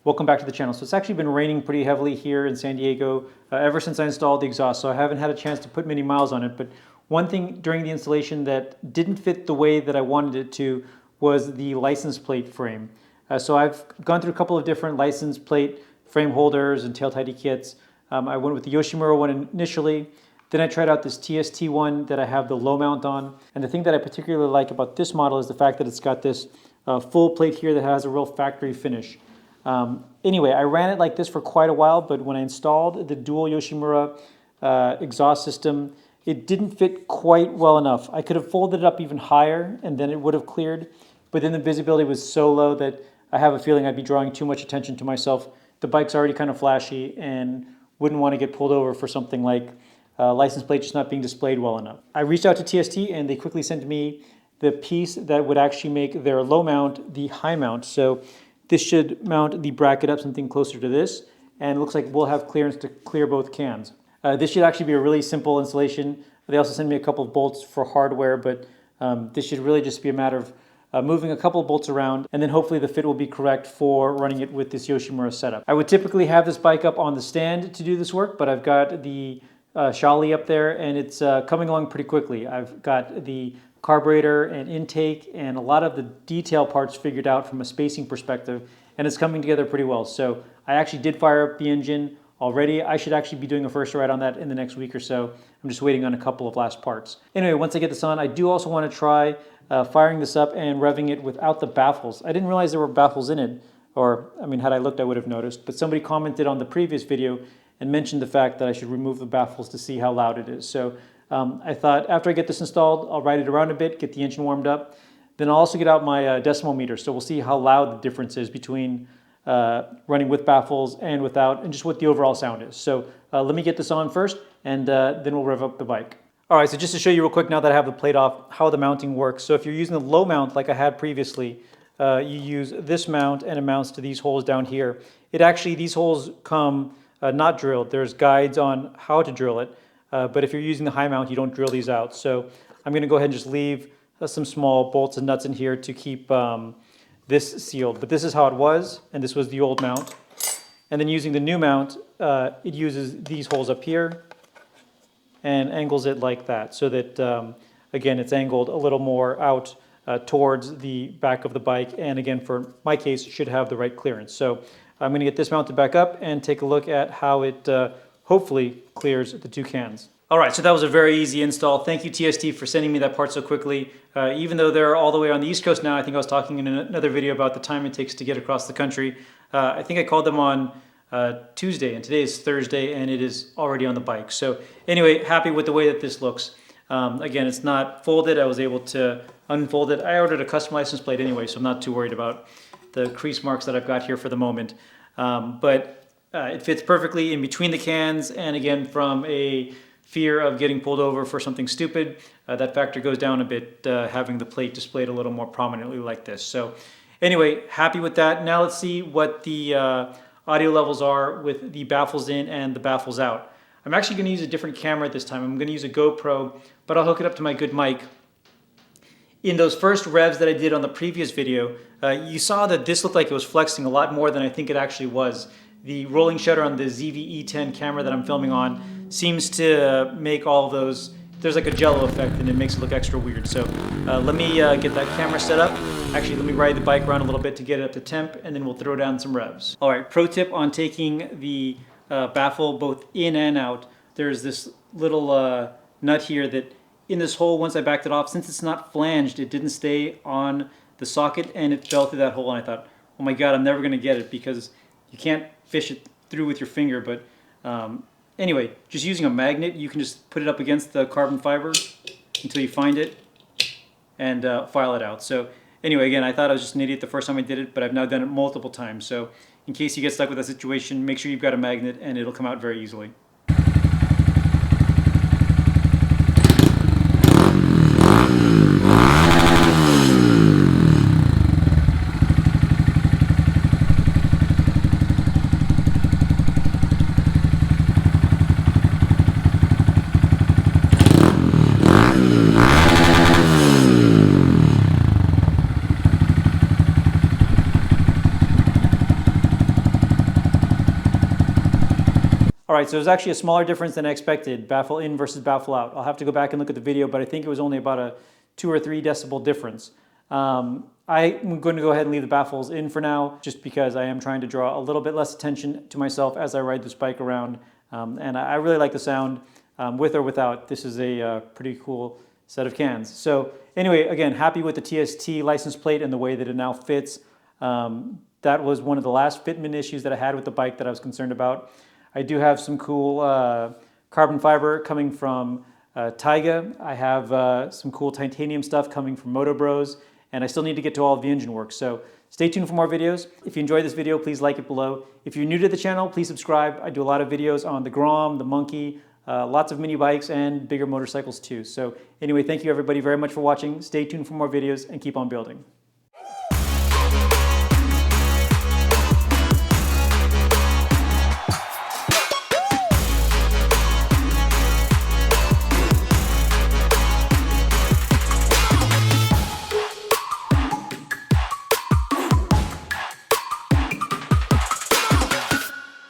Welcome back to the channel. So it's actually been raining pretty heavily here in San Diego ever since I installed the exhaust, so I haven't had a chance to put many miles on it. But one thing during the installation that didn't fit the way that I wanted it to was the license plate frame. So I've gone through a couple of different license plate frame holders and tail tidy kits. I went with the Yoshimura one initially. Then I tried out this TST one that I have the low mount on. And the thing that I particularly like about this model is the fact that it's got this full plate here that has a real factory finish. Anyway, I ran it like this for quite a while, but when I installed the dual Yoshimura exhaust system, it didn't fit quite well enough. I could have folded it up even higher and then it would have cleared, but then the visibility was so low that I have a feeling I'd be drawing too much attention to myself. The bike's already kind of flashy and wouldn't want to get pulled over for something like license plate just not being displayed well enough. I reached out to TST and they quickly sent me the piece that would actually make their low mount the high mount. So this should mount the bracket up something closer to this, and it looks like we'll have clearance to clear both cans. This should actually be a really simple installation. They also sent me a couple of bolts for hardware, but this should really just be a matter of moving a couple of bolts around, and then hopefully the fit will be correct for running it with this Yoshimura setup. I would typically have this bike up on the stand to do this work, but I've got the Shali up there, and it's coming along pretty quickly. I've got the carburetor and intake and a lot of the detail parts figured out from a spacing perspective, and it's coming together pretty well. So I actually did fire up the engine already. I should actually be doing a first ride on that in the next week or so. I'm just waiting on a couple of last parts. Anyway, once I get this on, I do also want to try firing this up and revving it without the baffles. I didn't realize there were baffles in it, or I mean, had I looked, I would have noticed, but somebody commented on the previous video and mentioned the fact that I should remove the baffles to see how loud it is. So I thought after I get this installed, I'll ride it around a bit, get the engine warmed up. Then I'll also get out my decibel meter, so we'll see how loud the difference is between running with baffles and without, and just what the overall sound is. So let me get this on first, and then we'll rev up the bike. All right, so just to show you real quick now that I have the plate off, how the mounting works. So if you're using the low mount like I had previously, you use this mount and it mounts to these holes down here. These holes come not drilled. There's guides on how to drill it. But if you're using the high mount, you don't drill these out. So I'm going to go ahead and just leave some small bolts and nuts in here to keep this sealed. But this is how it was, and this was the old mount. And then using the new mount, it uses these holes up here and angles it like that, so that, again, it's angled a little more out towards the back of the bike. And again, for my case, it should have the right clearance. So I'm going to get this mounted back up and take a look at how it hopefully clears the two cans. All right, so that was a very easy install. Thank you, TST, for sending me that part so quickly. Even though they're all the way on the East Coast now, I think I was talking in another video about the time it takes to get across the country. I think I called them on Tuesday, and today is Thursday, and it is already on the bike. So anyway, happy with the way that this looks. Again, it's not folded. I was able to unfold it. I ordered a custom license plate anyway, so I'm not too worried about the crease marks that I've got here for the moment. It fits perfectly in between the cans, and again, from a fear of getting pulled over for something stupid, that factor goes down a bit, having the plate displayed a little more prominently like this. So anyway, happy with that. Now let's see what the audio levels are with the baffles in and the baffles out. I'm actually going to use a different camera this time. I'm going to use a GoPro, but I'll hook it up to my good mic. In those first revs that I did on the previous video, you saw that this looked like it was flexing a lot more than I think it actually was. The rolling shutter on the ZV-E10 camera that I'm filming on seems to make all of those, there's like a jello effect, and it makes it look extra weird. So let me get that camera set up. Actually, let me ride the bike around a little bit to get it up to temp, and then we'll throw down some revs. All right, pro tip on taking the baffle both in and out. There's this little nut here that in this hole, once I backed it off, since it's not flanged, it didn't stay on the socket and it fell through that hole, and I thought, oh my God, I'm never gonna get it because you can't fish it through with your finger. But anyway, just using a magnet, you can just put it up against the carbon fiber until you find it and file it out. So anyway, again, I thought I was just an idiot the first time I did it, but I've now done it multiple times. So in case you get stuck with that situation, make sure you've got a magnet and it'll come out very easily. All right, so there's actually a smaller difference than I expected, baffle in versus baffle out. I'll have to go back and look at the video, but I think it was only about a 2 or 3 decibel difference. I'm going to go ahead and leave the baffles in for now, just because I am trying to draw a little bit less attention to myself as I ride this bike around. And I really like the sound, with or without. This is a pretty cool set of cans. So anyway, again, happy with the TST license plate and the way that it now fits. That was one of the last fitment issues that I had with the bike that I was concerned about. I do have some cool carbon fiber coming from Taiga. I have some cool titanium stuff coming from Moto Bros, and I still need to get to all of the engine work. So stay tuned for more videos. If you enjoyed this video, please like it below. If you're new to the channel, please subscribe. I do a lot of videos on the Grom, the Monkey, lots of mini bikes and bigger motorcycles too. So anyway, thank you everybody very much for watching. Stay tuned for more videos and keep on building.